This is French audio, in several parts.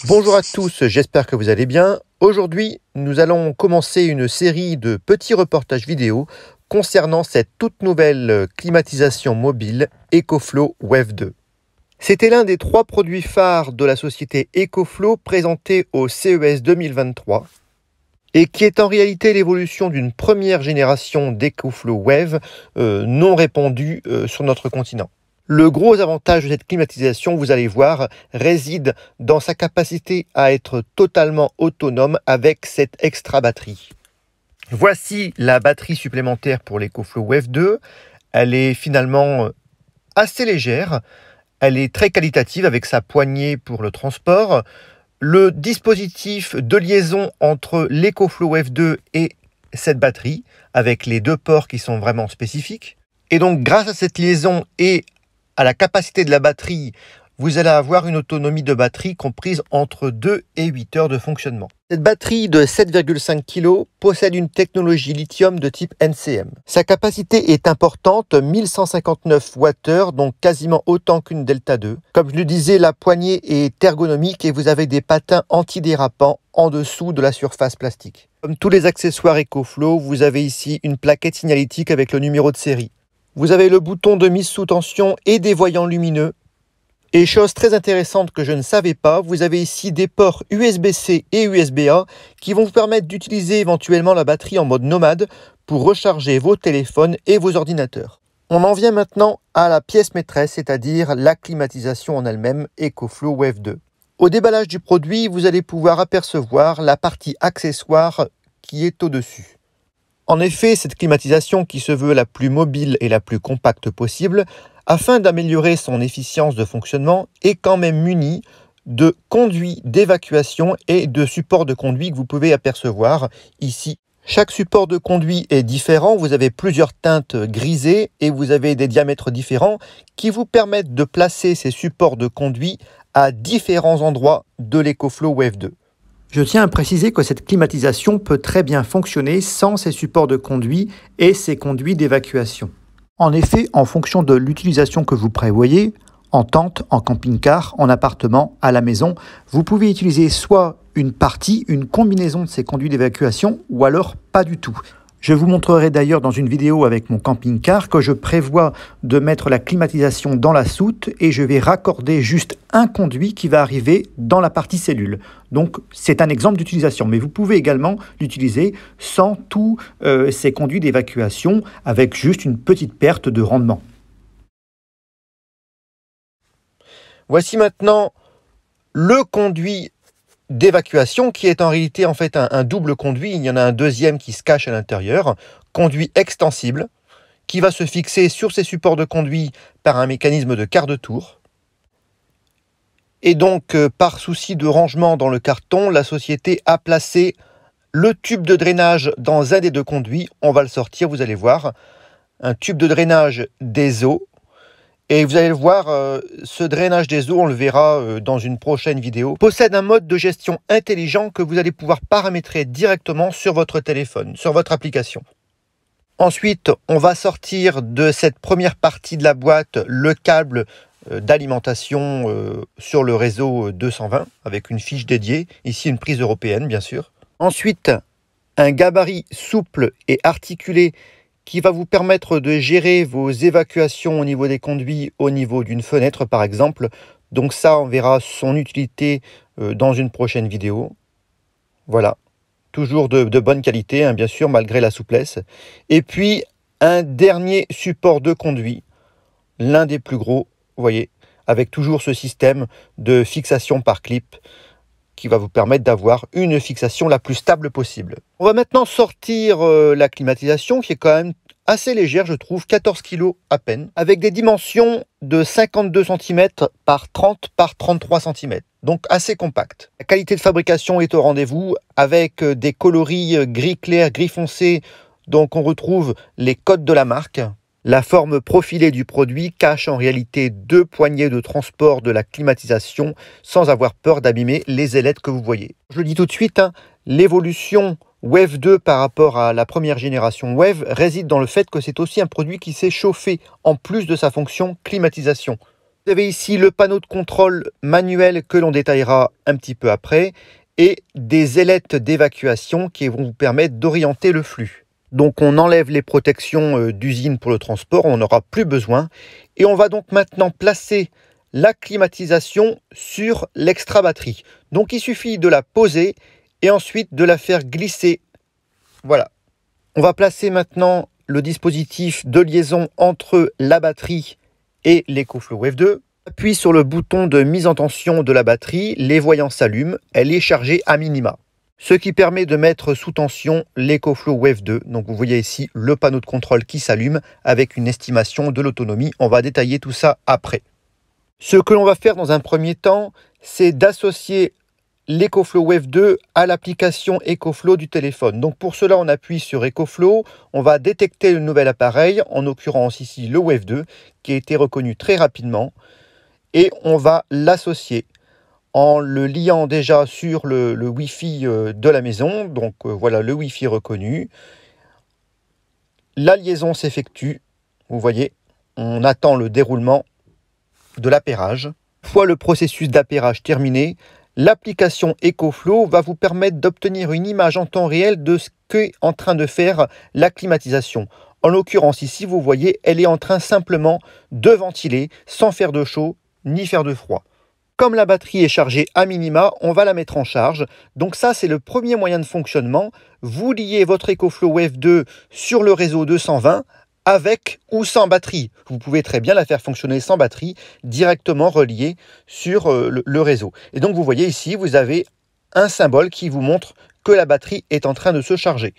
Bonjour à tous, j'espère que vous allez bien. Aujourd'hui, nous allons commencer une série de petits reportages vidéo concernant cette toute nouvelle climatisation mobile EcoFlow WEV 2. C'était l'un des 3 produits phares de la société EcoFlow présenté au CES 2023 et qui est en réalité l'évolution d'une première génération d'EcoFlow WEV non répandue sur notre continent. Le gros avantage de cette climatisation, vous allez voir, réside dans sa capacité à être totalement autonome avec cette extra batterie. Voici la batterie supplémentaire pour l'EcoFlow WEV 2. Elle est finalement assez légère. Elle est très qualitative avec sa poignée pour le transport. Le dispositif de liaison entre l'EcoFlow WEV 2 et cette batterie, avec les 2 ports qui sont vraiment spécifiques. Et donc, grâce à cette liaison et à la capacité de la batterie, vous allez avoir une autonomie de batterie comprise entre 2 et 8 heures de fonctionnement. Cette batterie de 7,5 kg possède une technologie lithium de type NCM. Sa capacité est importante, 1159 Wh, donc quasiment autant qu'une Delta 2. Comme je le disais, la poignée est ergonomique et vous avez des patins antidérapants en dessous de la surface plastique. Comme tous les accessoires EcoFlow, vous avez ici une plaquette signalétique avec le numéro de série. Vous avez le bouton de mise sous tension et des voyants lumineux. Et chose très intéressante que je ne savais pas, vous avez ici des ports USB-C et USB-A qui vont vous permettre d'utiliser éventuellement la batterie en mode nomade pour recharger vos téléphones et vos ordinateurs. On en vient maintenant à la pièce maîtresse, c'est-à-dire la climatisation en elle-même EcoFlow WEV 2. Au déballage du produit, vous allez pouvoir apercevoir la partie accessoire qui est au-dessus. En effet, cette climatisation qui se veut la plus mobile et la plus compacte possible, afin d'améliorer son efficience de fonctionnement, est quand même munie de conduits d'évacuation et de supports de conduit que vous pouvez apercevoir ici. Chaque support de conduit est différent, vous avez plusieurs teintes grisées et vous avez des diamètres différents qui vous permettent de placer ces supports de conduit à différents endroits de l'EcoFlow WEV 2. Je tiens à préciser que cette climatisation peut très bien fonctionner sans ces supports de conduit et ces conduits d'évacuation. En effet, en fonction de l'utilisation que vous prévoyez, en tente, en camping-car, en appartement, à la maison, vous pouvez utiliser soit une partie, une combinaison de ces conduits d'évacuation ou alors pas du tout. Je vous montrerai d'ailleurs dans une vidéo avec mon camping-car que je prévois de mettre la climatisation dans la soute et je vais raccorder juste un conduit qui va arriver dans la partie cellule. Donc c'est un exemple d'utilisation, mais vous pouvez également l'utiliser sans tous ces conduits d'évacuation avec juste une petite perte de rendement. Voici maintenant le conduit d'évacuation qui est en réalité un double conduit. Il y en a un deuxième qui se cache à l'intérieur, conduit extensible qui va se fixer sur ces supports de conduit par un mécanisme de quart de tour. Et donc par souci de rangement dans le carton, la société a placé le tube de drainage dans un des 2 conduits. On va le sortir, vous allez voir, un tube de drainage des eaux. Et vous allez le voir, ce drainage des eaux, on le verra dans une prochaine vidéo, possède un mode de gestion intelligent que vous allez pouvoir paramétrer directement sur votre téléphone, sur votre application. Ensuite, on va sortir de cette première partie de la boîte le câble d'alimentation sur le réseau 220 avec une fiche dédiée, ici une prise européenne bien sûr. Ensuite, un gabarit souple et articulé qui va vous permettre de gérer vos évacuations au niveau des conduits, au niveau d'une fenêtre par exemple. Donc ça, on verra son utilité dans une prochaine vidéo. Voilà, toujours de bonne qualité, hein, bien sûr, malgré la souplesse. Et puis, un dernier support de conduit, l'un des plus gros, vous voyez, avec toujours ce système de fixation par clip qui va vous permettre d'avoir une fixation la plus stable possible. On va maintenant sortir la climatisation qui est quand même assez légère, je trouve, 14 kg à peine, avec des dimensions de 52 cm par 30 par 33 cm, donc assez compact. La qualité de fabrication est au rendez-vous avec des coloris gris clair, gris foncé, donc on retrouve les codes de la marque. La forme profilée du produit cache en réalité 2 poignées de transport de la climatisation sans avoir peur d'abîmer les ailettes que vous voyez. Je le dis tout de suite, hein, l'évolution WEV 2 par rapport à la première génération WEV réside dans le fait que c'est aussi un produit qui s'est chauffé en plus de sa fonction climatisation. Vous avez ici le panneau de contrôle manuel que l'on détaillera un petit peu après et des ailettes d'évacuation qui vont vous permettre d'orienter le flux. Donc on enlève les protections d'usine pour le transport, on n'en aura plus besoin. Et on va donc maintenant placer la climatisation sur l'extra batterie. Donc il suffit de la poser et ensuite de la faire glisser. Voilà. On va placer maintenant le dispositif de liaison entre la batterie et l'EcoFlow Wave 2. Appuie sur le bouton de mise en tension de la batterie, les voyants s'allument, elle est chargée à minima. Ce qui permet de mettre sous tension l'EcoFlow Wave 2. Donc vous voyez ici le panneau de contrôle qui s'allume avec une estimation de l'autonomie. On va détailler tout ça après. Ce que l'on va faire dans un premier temps, c'est d'associer l'EcoFlow Wave 2 à l'application EcoFlow du téléphone. Donc pour cela, on appuie sur EcoFlow, on va détecter le nouvel appareil, en l'occurrence ici le Wave 2, qui a été reconnu très rapidement, et on va l'associer en le liant déjà sur le Wi-Fi de la maison. Donc voilà le Wi-Fi reconnu. La liaison s'effectue, vous voyez, on attend le déroulement de l'appairage. Une fois le processus d'appairage terminé, l'application EcoFlow va vous permettre d'obtenir une image en temps réel de ce qu'est en train de faire la climatisation. En l'occurrence ici, vous voyez, elle est en train simplement de ventiler sans faire de chaud ni faire de froid. Comme la batterie est chargée à minima, on va la mettre en charge. Donc ça, c'est le premier moyen de fonctionnement. Vous liez votre EcoFlow Wave 2 sur le réseau 220 avec ou sans batterie. Vous pouvez très bien la faire fonctionner sans batterie, directement reliée sur le réseau. Et donc vous voyez ici, vous avez un symbole qui vous montre que la batterie est en train de se charger.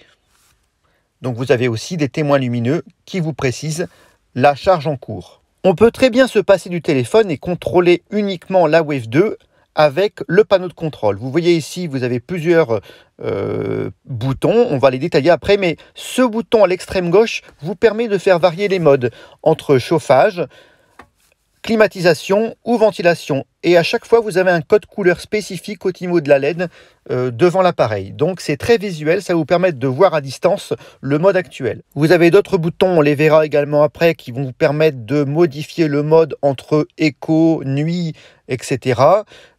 Donc vous avez aussi des témoins lumineux qui vous précisent la charge en cours. On peut très bien se passer du téléphone et contrôler uniquement la Wave 2 avec le panneau de contrôle. Vous voyez ici, vous avez plusieurs boutons, on va les détailler après, mais ce bouton à l'extrême gauche vous permet de faire varier les modes entre chauffage, climatisation ou ventilation. Et à chaque fois, vous avez un code couleur spécifique au niveau de la LED devant l'appareil. Donc c'est très visuel, ça va vous permettre de voir à distance le mode actuel. Vous avez d'autres boutons, on les verra également après, qui vont vous permettre de modifier le mode entre écho, nuit, etc.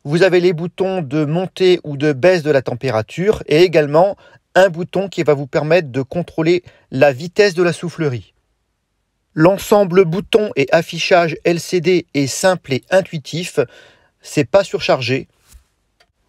Vous avez les boutons de montée ou de baisse de la température et également un bouton qui va vous permettre de contrôler la vitesse de la soufflerie. L'ensemble bouton et affichage LCD est simple et intuitif, c'est pas surchargé.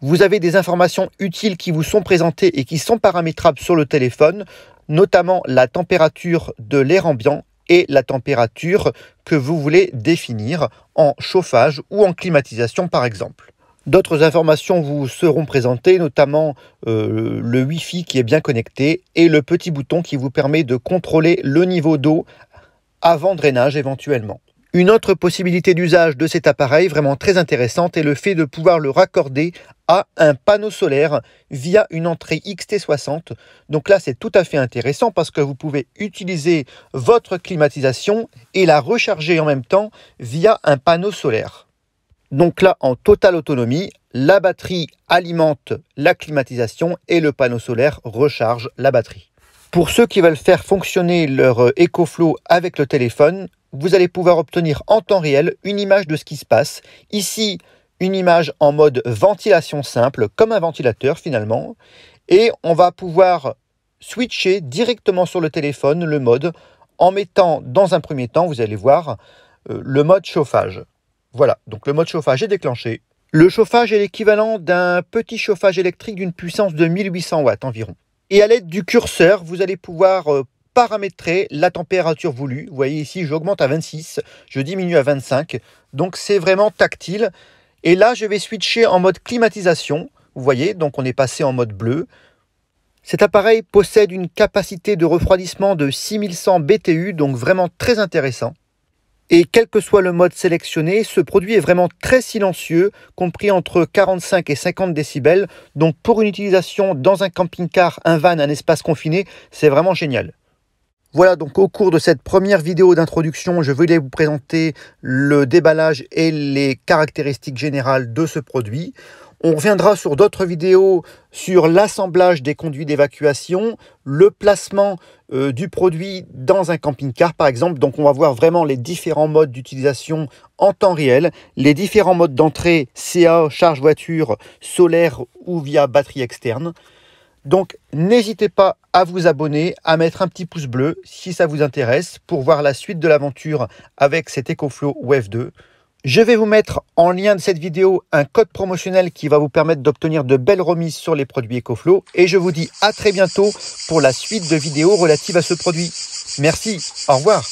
Vous avez des informations utiles qui vous sont présentées et qui sont paramétrables sur le téléphone, notamment la température de l'air ambiant et la température que vous voulez définir en chauffage ou en climatisation par exemple. D'autres informations vous seront présentées, notamment le Wi-Fi qui est bien connecté et le petit bouton qui vous permet de contrôler le niveau d'eau avant drainage éventuellement. Une autre possibilité d'usage de cet appareil vraiment très intéressante est le fait de pouvoir le raccorder à un panneau solaire via une entrée XT60. Donc là, c'est tout à fait intéressant parce que vous pouvez utiliser votre climatisation et la recharger en même temps via un panneau solaire. Donc là, en totale autonomie, la batterie alimente la climatisation et le panneau solaire recharge la batterie. Pour ceux qui veulent faire fonctionner leur EcoFlow avec le téléphone, vous allez pouvoir obtenir en temps réel une image de ce qui se passe. Ici, une image en mode ventilation simple, comme un ventilateur finalement. Et on va pouvoir switcher directement sur le téléphone le mode en mettant dans un premier temps, vous allez voir, le mode chauffage. Voilà, donc le mode chauffage est déclenché. Le chauffage est l'équivalent d'un petit chauffage électrique d'une puissance de 1800 watts environ. Et à l'aide du curseur, vous allez pouvoir paramétrer la température voulue. Vous voyez ici, j'augmente à 26, je diminue à 25. Donc c'est vraiment tactile. Et là, je vais switcher en mode climatisation. Vous voyez, donc on est passé en mode bleu. Cet appareil possède une capacité de refroidissement de 6100 BTU, donc vraiment très intéressant. Et quel que soit le mode sélectionné, ce produit est vraiment très silencieux, compris entre 45 et 50 décibels. Donc pour une utilisation dans un camping-car, un van, un espace confiné, c'est vraiment génial. Voilà, donc au cours de cette première vidéo d'introduction, je voulais vous présenter le déballage et les caractéristiques générales de ce produit. On reviendra sur d'autres vidéos sur l'assemblage des conduits d'évacuation, le placement du produit dans un camping-car par exemple. Donc on va voir vraiment les différents modes d'utilisation en temps réel, les différents modes d'entrée, CA, charge voiture, solaire ou via batterie externe. Donc n'hésitez pas à vous abonner, à mettre un petit pouce bleu si ça vous intéresse pour voir la suite de l'aventure avec cet EcoFlow WEV 2. Je vais vous mettre en lien de cette vidéo un code promotionnel qui va vous permettre d'obtenir de belles remises sur les produits EcoFlow. Et je vous dis à très bientôt pour la suite de vidéos relatives à ce produit. Merci, au revoir.